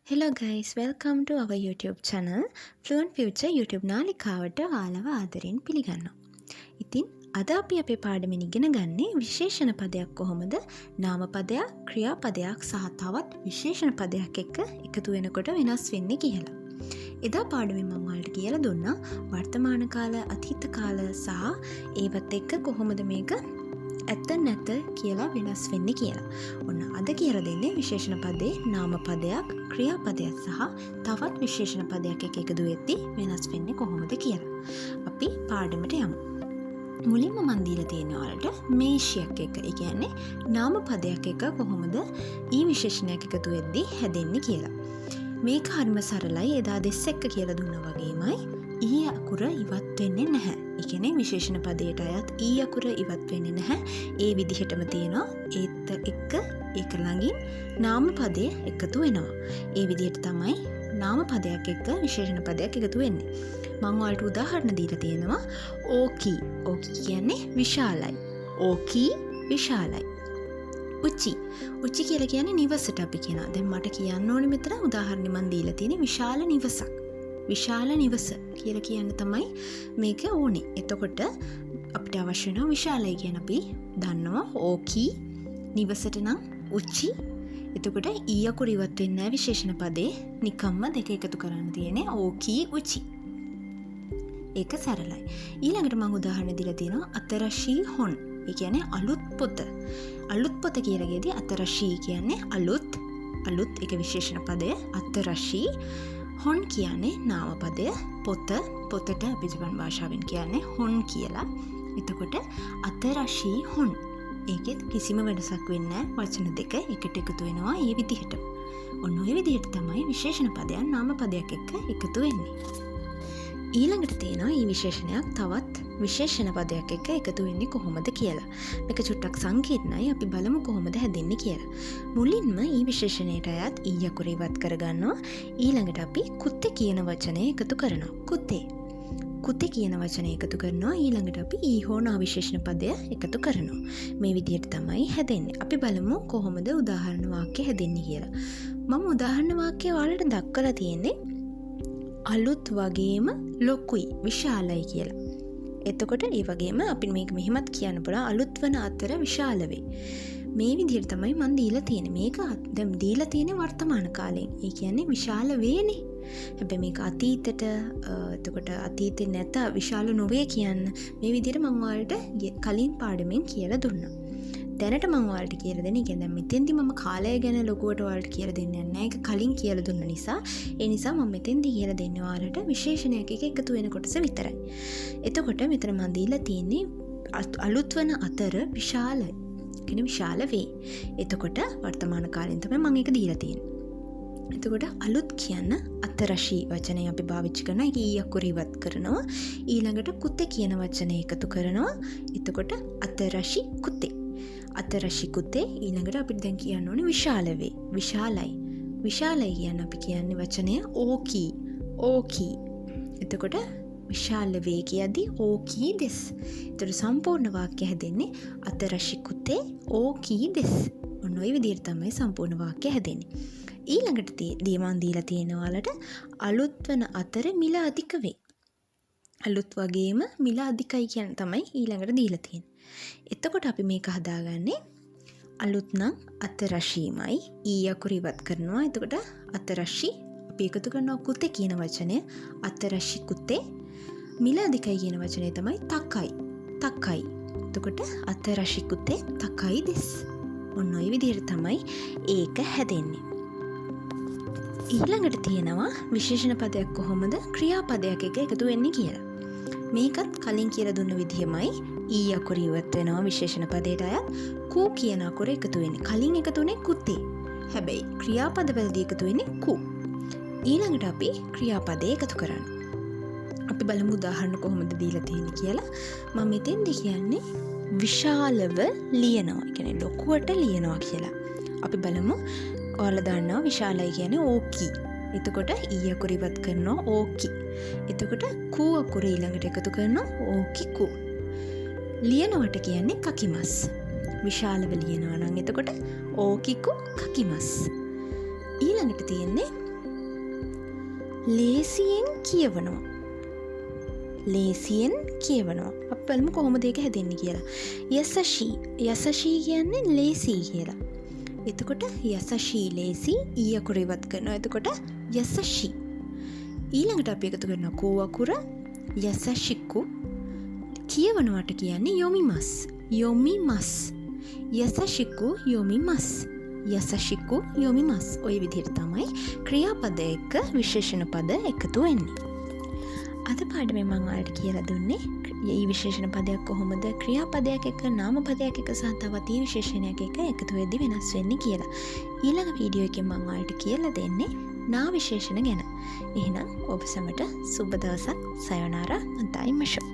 Hello guys, welcome to our YouTube channel. Fluent Future YouTube නාලිකාවට ඔයාලව ආදරෙන් පිළිගන්නවා. ඉතින් අද අපි අපේ පාඩමෙන් ඉගෙන ගන්නේ විශේෂණ පදයක් කොහොමද නාම පදයක්, ක්‍රියාපදයක් සහ තවත් විශේෂණ පදයක් එක්ක එකතු වෙනකොට වෙනස් වෙන්නේ කියලා. එදා පාඩමෙන් මම ඔයාලට කියලා දුන්නා වර්තමාන කාල, අතීත කාල සහ ඒවත් එක්ක කොහොමද මේක ඇත්ත නැත කියලා වෙනස් වෙන්නේ කියලා. ඔන්න අද කියලා දෙන්නේ විශේෂණ පදේ නාම පදයක්, ක්‍රියාපදයක් සහ තවත් විශේෂණ පදයක් එක්ක එකතු වෙද්දී වෙනස් වෙන්නේ කොහොමද කියලා. අපි පාඩමට යමු. මුලින්ම මම දීලා තියෙන ඔයාලට මේෂයක් එක. ඒ කියන්නේ නාම පදයක් එක කොහොමද ඊ විශේෂණයක් එකතු වෙද්දී හැදෙන්නේ කියලා. මේක හරිම සරලයි. එදා දෙස් එක්ක කියලා දුන්නා වගේමයි ඊ අකුර ඉවත් වෙන්නේ නැහැ. ඒ කියන්නේ විශේෂණ පදයට අයත් ඊ අකුර ඉවත් වෙන්නේ නැහැ. ඒ විදිහටම තියෙනවා. ඒත් එක්ක ඒක ළඟින් නාම පදය එකතු වෙනවා. ඒ විදිහට තමයි නාම පදයක් එක්ක විශේෂණ පදයක් එකතු වෙන්නේ. මම ඔයාලට උදාහරණ දීලා තියෙනවා. ඕකි. ඕකි කියන්නේ විශාලයි. ඕකි විශාලයි. උචි. උචි කියලා කියන්නේ නිවසට අපි කියනවා. දැන් මට කියන්න ඕනේ මෙතන උදාහරණ මම දීලා තියෙන්නේ විශාල නිවසක්. විශාල නිවස කියලා කියන්න තමයි මේක ඕනේ. එතකොට අපිට අවශ්‍ය වෙනවා විශාලයි කියන අපි දන්නවා ඕකි නිවසට නම් උචි. එතකොට ඊ අකුර ඉවත් වෙන්නේ නැහැ විශේෂණ පදේ. නිකම්ම දෙක එකතු කරන්න තියෙන්නේ ඕකි උචි. ඒක සරලයි. ඊළඟට මම උදාහරණ දීලා තියෙනවා අතරශී හොන්. ඒ කියන්නේ අලුත් පොත. අලුත් පොත කියලා කියදී අතරශී කියන්නේ අලුත්. අලුත් එක විශේෂණ පදය අතරශී. හොන් කියන්නේ නාම පදය. පොතට අපි ජපන් භාෂාවෙන් කියන්නේ හොන් කියලා. එතකොට අතරශී හොන්. ඒකෙත් කිසිම වෙනසක් වෙන්නේ නැහැ. වචන දෙක එකට එකතු වෙනවා මේ විදිහට. ඔන්න ඔය විදිහට තමයි විශේෂණ පදයන් නාම පදයක් එක්ක එකතු වෙන්නේ. ඊළඟට තියෙනවා මේ විශේෂණයක් තවත් විශේෂණ පදයක් එක්ක එකතු වෙන්නේ කොහොමද කියලා. මේක චුට්ටක් සංකීර්ණයි. අපි බලමු කොහොමද හැදෙන්නේ කියලා. මුලින්ම මේ විශේෂණයට අයත් ඊ අකුර ඉවත් කරගන්නවා. ඊළඟට අපි කුත්තේ කියන වචනය එකතු කරනවා. කුත්තේ. කුත්තේ කියන වචනය එකතු කරනවා. ඊළඟට අපි ඊ හෝනා විශේෂණ පදය එකතු කරනවා. මේ විදිහට තමයි හැදෙන්නේ. අපි බලමු කොහොමද උදාහරණ වාක්‍ය හැදෙන්නේ කියලා. මම උදාහරණ වාක්‍ය ඔයාලට දක්වලා තියෙන්නේ අලුත් වගේම ලොකුයි විශාලයි කියලා. එතකොට ඒ වගේම අපි මේක මෙහෙමත් කියන්න පුළුවන් අලුත් වන අතර විශාල වේ. මේ විදිහට තමයි මම දීලා තියෙන්නේ. මේක දැන් දීලා තියෙන්නේ වර්තමාන කාලයෙන්. ඒ කියන්නේ විශාල වේනේ. හැබැයි මේක අතීතයට එතකොට අතීතේ නැත විශාල නොවේ කියන්න මේ විදිහට මම ඔයාලට කලින් පාඩමෙන් කියලා දුන්නා. දැනට මම ඔයාලට කියලා දෙන්නේ කියන්නේ දැන් මෙතෙන්දි මම කාලය ගැන ලොකුවට ඔයාලට කියලා දෙන්නේ නැහැ. ඒක කලින් කියලා දුන්න නිසා ඒ නිසා මම මෙතෙන්දි කියලා දෙන්නේ ඔයාලට විශේෂණයක් එක එකතු වෙන කොටස විතරයි. එතකොට මෙතන මම දීලා තියෙන්නේ අලුත් වන අතර විශාලයි. කියන්නේ විශාල වේ. එතකොට වර්තමාන කාලෙන් තමයි මම ඒක දීලා තියෙන්නේ. එතකොට අලුත් කියන්න අතරශී වචනය අපි පාවිච්චි කරනවා. ඒක ඊ අකුර ඉවත් කරනවා. ඊළඟට කුතේ කියන වචනය එකතු කරනවා. එතකොට අතරශී කුතේ. අතරශී කුතේ ඊළඟට අපිට දැන් කියන්න ඕනේ විශාල වේ. විශාලයි. විශාලයි කියන අපි කියන්නේ වචනය ඕකි. ඕකි. එතකොට විශාල වේ කියද්දී ඕකි දෙස්. ඒතර සම්පූර්ණ වාක්‍ය හැදෙන්නේ අතරශී කුතේ ඕකි දෙස්. ඔන්න ඔය විදිහට තමයි සම්පූර්ණ වාක්‍ය හැදෙන්නේ. ඊළඟට මම දීලා තියෙන ඔයාලට අලුත් වන අතර මිල අධික වේ. අලුත් වගේම මිල අධිකයි කියන තමයි ඊළඟට දීලා තියෙන්නේ. එතකොට අපි මේක හදාගන්නේ අලුත් නම් අතරශීමයි ඊ අකුර ඉවත් කරනවා. එතකොට අතරශී අපි එකතු කරනවා කුතේ කියන වචනය අතරශී කුතේ. මිල අධිකයි කියන වචනේ තමයි තකයි. තකයි. එතකොට අතරශී කුතේ තකයි දෙස්. ඔන්න ඔය විදිහට තමයි ඒක හැදෙන්නේ. ඊළඟට තියෙනවා විශේෂණ පදයක් කොහොමද ක්‍රියාපදයක් එක එකතු වෙන්නේ කියලා. මේකත් කලින් කියලා දුන්න විදිහමයි ඊ අකුර ඉවත් වෙනවා විශේෂණ පදයට අයත් කු කියන අකුර එකතු වෙන්නේ. කලින් එකතුනේ කුතේ. හැබැයි ක්‍රියාපද වලදී එකතු වෙන්නේ කු. ඊළඟට අපි ක්‍රියාපදේ එකතු කරන්න. අපි බලමු උදාහරණ කොහොමද දීලා තියෙන්නේ කියලා. මම මෙතෙන්දි කියන්නේ විශාලව ලියනවා. ඒ කියන්නේ ලොකුවට ලියනවා කියලා. අපි බලමු. ඔයාලා දන්නවා විශාලයි කියන්නේ ඕකි. එතකොට ඊ අකුර ඉවත් කරනවා ඕකි. එතකොට කු අකුර ඊළඟට එකතු කරනවා ඕකි කු. ලියනවට කියන්නේ කකිමස්. විශාලව ලියනවා නම් එතකොට ඕකිකු කකිමස්. ඊළඟට තියෙන්නේ ලේසියෙන් කියවනවා. ලේසියෙන් කියවනවා. අපි බලමු කොහොමද ඒක හැදෙන්නේ කියලා. යසෂි. යසෂි කියන්නේ ලේසි කියලා. එතකොට යසෂි ලේසි ඊ අකුර ඉවත් කරනවා. එතකොට යසෂි. ඊළඟට අපි එකතු කරනවා කෝ අකුර යසෂිකු. කියවනවට කියන්නේ යොමිමස්. යොමිමස්. යසෂිකු යොමිමස්. යසෂිකු යොමිමස්. ඔය විදිහට තමයි ක්‍රියාපද එක්ක විශේෂණ පද එකතු වෙන්නේ. අද පාඩමේ මම ඔයාලට කියලා දුන්නේ මේ විශේෂණ පදයක් කොහොමද ක්‍රියාපදයක් එක්ක නාම පදයක් එක්ක සහ තවත් ඊ විශේෂණයක් එක්ක එකතු වෙද්දී වෙනස් වෙන්නේ කියලා. ඊළඟ වීඩියෝ එකෙන් මම ඔයාලට කියලා දෙන්නේ නා විශේෂණ ගැන. එහෙනම් ඔබ සැමට සුබ දවසක්. සයෝනාරා. අන්තයි මෂෝ.